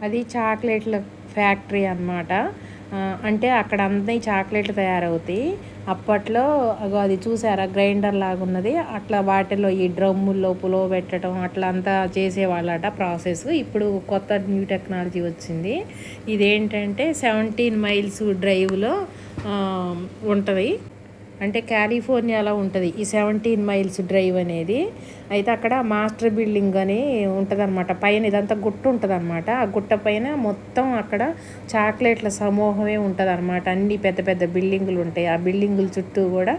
అది చాక్లెట్ల ఫ్యాక్టరీ అనమాట. అంటే అక్కడ అన్నీ చాక్లెట్లు తయారవుతాయి. అప్పట్లో అది చూసారా గ్రైండర్ లాగున్నది. అట్లా వాటిలో ఈ డ్రమ్ముల్లో పులవబెట్టడం అట్లా అంతా చేసేవాళ్ళట ప్రాసెస్. ఇప్పుడు కొత్త న్యూ టెక్నాలజీ వచ్చింది. ఇదేంటంటే 17 మైల్స్ డ్రైవ్లో ఉంటుంది. అంటే కాలిఫోర్నియాలో ఉంటుంది ఈ 17 మైల్స్ డ్రైవ్ అనేది. అయితే అక్కడ మాస్టర్ బిల్డింగ్ అని ఉంటుంది అనమాట. పైన ఇదంతా గుట్ట ఉంటుంది అనమాట. ఆ గుట్ట పైన మొత్తం అక్కడ చాక్లెట్ల సమూహమే ఉంటుంది అనమాట. అన్ని పెద్ద పెద్ద బిల్డింగులు ఉంటాయి. ఆ బిల్డింగుల చుట్టూ కూడా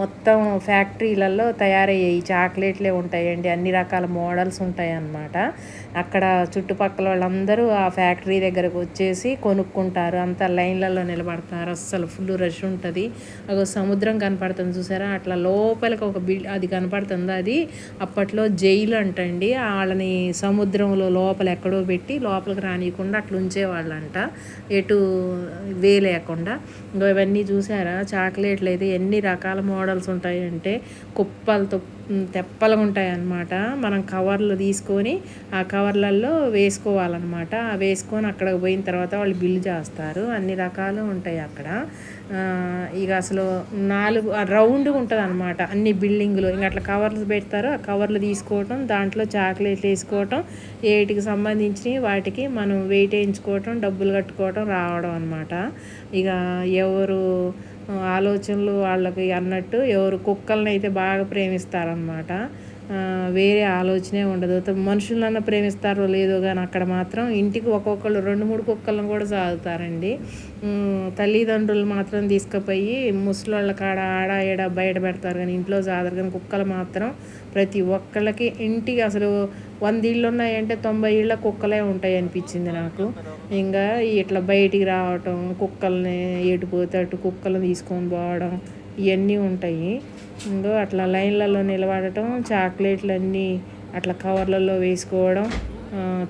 మొత్తం ఫ్యాక్టరీలలో తయారయ్యే ఈ చాక్లెట్లే ఉంటాయండి. అన్ని రకాల మోడల్స్ ఉంటాయి అన్నమాట. అక్కడ చుట్టుపక్కల వాళ్ళందరూ ఆ ఫ్యాక్టరీ దగ్గరకు వచ్చేసి కొనుక్కుంటారు. అంతా లైన్లలో నిలబడతారు. అస్సలు ఫుల్ రష్ ఉంటుంది. సముద్రం కనపడుతుంది చూసారా, అట్లా లోపలికి ఒక అది కనపడుతుంది. అది అప్పట్లో జైలు అంటండి. వాళ్ళని సముద్రంలో లోపల ఎక్కడో పెట్టి లోపలికి రానియకుండా అట్లా ఉంచేవాళ్ళంట, ఎటు లేకుండా. ఇవన్నీ చూసారా చాక్లెట్లు అయితే ఎన్ని రకాల మోడల్స్ ఉంటాయంటే కుప్పలతో తెప్పలుగా ఉంటాయి అన్నమాట. మనం కవర్లు తీసుకొని ఆ కవర్లలో వేసుకోవాలన్నమాట. వేసుకొని అక్కడికి పోయిన తర్వాత వాళ్ళు బిల్లు చేస్తారు. అన్ని రకాలు ఉంటాయి అక్కడ. ఇక అసలు 4 రౌండ్గా ఉంటుంది అనమాట అన్ని బిల్డింగులు. ఇంకా అట్లా కవర్లు పెడతారు. ఆ కవర్లు తీసుకోవటం, దాంట్లో చాక్లెట్లు వేసుకోవటం, ఏటికి సంబంధించినవి వాటికి మనం వెయిట్ వేయించుకోవటం, డబ్బులు కట్టుకోవటం, రావడం అనమాట. ఇక ఎవరు ఆలోచనలు వాళ్ళకి అన్నట్టు ఎవరు కుక్కలను అయితే బాగా ప్రేమిస్తారనమాట. వేరే ఆలోచనే ఉండదు. మనుషులన్నా ప్రేమిస్తారో లేదో కానీ అక్కడ మాత్రం ఇంటికి ఒక్కొక్కళ్ళు 2-3 కుక్కలను కూడా సాదుతారండి. తల్లిదండ్రులు మాత్రం తీసుకుపోయి ముసలోళ్ళ కాడ ఆడ ఈడ బయట పెడతారు కానీ ఇంట్లో సాదరు. కానీ కుక్కలు మాత్రం ప్రతి ఒక్కళ్ళకి ఇంటికి అసలు 100 ఇళ్ళు ఉన్నాయంటే 90 ఇళ్ళ కుక్కలే ఉంటాయి అనిపించింది నాకు. ఇంకా ఇట్లా బయటికి రావటం, కుక్కల్ని ఎటుపోతే అటు కుక్కలను తీసుకొని పోవడం ఇవన్నీ ఉంటాయి. ఇంకో అట్లా లైన్లలో నిలబడటం, చాక్లెట్లన్నీ అట్లా కవర్లలో వేసుకోవడం,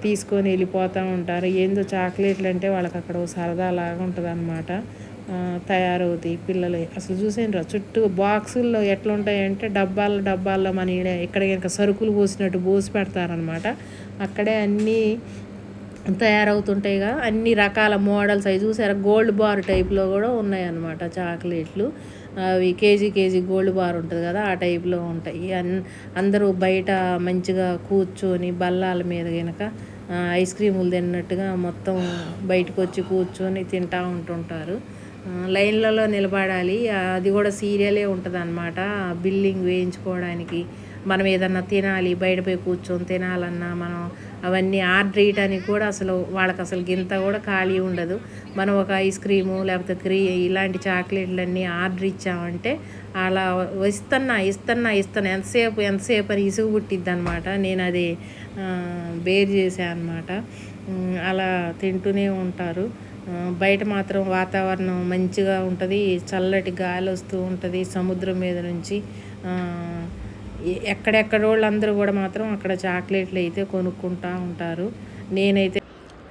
తీసుకొని వెళ్ళిపోతూ ఉంటారు. ఏందో చాక్లెట్లు అంటే వాళ్ళకి అక్కడ సరదా లాగా ఉంటుంది అన్నమాట. తయారవుతాయి పిల్లలు. అసలు చూసేయండి చుట్టూ బాక్సుల్లో ఎట్లా ఉంటాయంటే డబ్బాల్లో మన ఇక్కడ ఇంకా సరుకులు పోసినట్టు పోసి పెడతారనమాట. అక్కడే అన్నీ తయారవుతుంటాయిగా అన్ని రకాల మోడల్స్. అవి చూసారా గోల్డ్ బార్ టైప్లో కూడా ఉన్నాయన్నమాట చాక్లెట్లు. అవి కేజీ గోల్డ్ బార్ ఉంటుంది కదా, ఆ టైప్లో ఉంటాయి. అందరూ బయట మంచిగా కూర్చొని బల్లాల మీద కనుక ఐస్ క్రీములు తిన్నట్టుగా మొత్తం బయటకు వచ్చి కూర్చొని తింటూ ఉంటుంటారు. లైన్లలో నిలబడాలి. అది కూడా సీరియలే ఉంటుంది అన్నమాట. బిల్లింగ్ వేయించుకోవడానికి మనం ఏదన్నా తినాలి, బయటపోయి కూర్చొని తినాలన్నా మనం అవన్నీ ఆర్డర్ చేయడానికి కూడా అసలు వాళ్ళకి అసలు గింత కూడా ఖాళీ ఉండదు. మనం ఒక ఐస్ క్రీము లేకపోతే ఇలాంటి చాక్లెట్లన్నీ ఆర్డర్ ఇచ్చామంటే అలా ఇస్తున్నా ఎంతసేపు అని ఇసుగు పుట్టిద్ది అనమాట. నేను అది బేర్ చేశాను అనమాట. అలా తింటూనే ఉంటారు. బయట మాత్రం వాతావరణం మంచిగా ఉంటుంది. చల్లటి గాలి వస్తూ ఉంటుంది సముద్రం మీద నుంచి. ఎక్కడెక్కడ వాళ్ళందరూ కూడా మాత్రం అక్కడ చాక్లెట్లు అయితే కొనుక్కుంటూ ఉంటారు. నేనైతే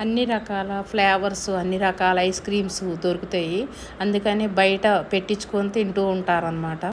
అన్ని రకాల ఫ్లేవర్స్, అన్ని రకాల ఐస్ క్రీమ్స్ దొరుకుతాయి. అందుకని బయట పెట్టించుకొని తింటూ ఉంటారనమాట.